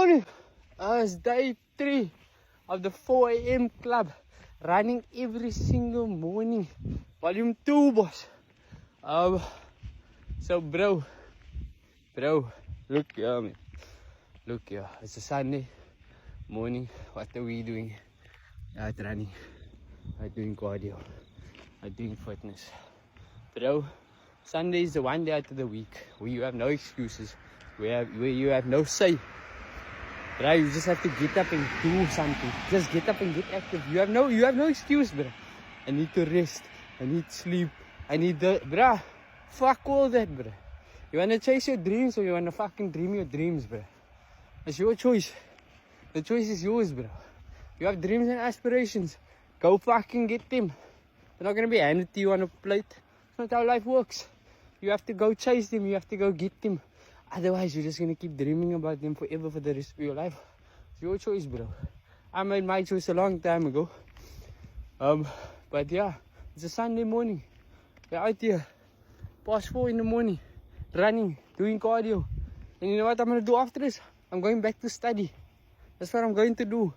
It's day 3 of the 4 AM club. Running every single morning. Volume 2, boss. So bro, look here, man. Look here. It's a Sunday morning. What are we doing? Out running. Out doing cardio. Out doing fitness. Bro, Sunday is the one day out of the week where you have no excuses. Where you have no say. Bro, you just have to get up and do something. Just get up and get active. You have no excuse, bro. I need to rest. I need sleep. I need bro. Fuck all that, bro. You wanna chase your dreams or you wanna fucking dream your dreams, bro? It's your choice. The choice is yours, bro. You have dreams and aspirations. Go fucking get them. They're not gonna be handed to you on a plate. It's not how life works. You have to go chase them. You have to go get them. Otherwise, you're just gonna keep dreaming about them forever for the rest of your life. It's your choice, bro. I made my choice a long time ago. But yeah, it's a Sunday morning. We're out here, past 4 in the morning, running, doing cardio. And you know what I'm gonna do after this? I'm going back to study. That's what I'm going to do.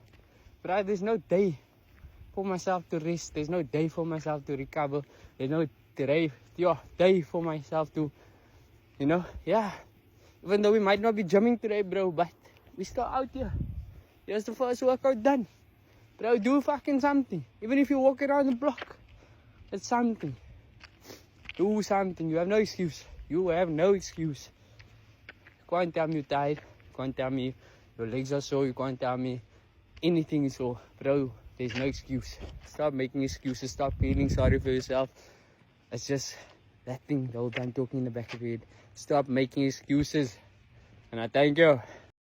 But there's no day for myself to rest. There's no day for myself to recover. There's no day for myself to, yeah. Even though we might not be gymming today, bro, but we still out here. Here's the first workout done. Bro, do fucking something. Even if you walk around the block, it's something. Do something. You have no excuse. You have no excuse. You can't tell me you're tired. You can't tell me your legs are sore. You can't tell me anything is sore. Bro, there's no excuse. Stop making excuses. Stop feeling sorry for yourself. It's just that thing the whole time talking in the back of your head. Stop making excuses. And I thank you.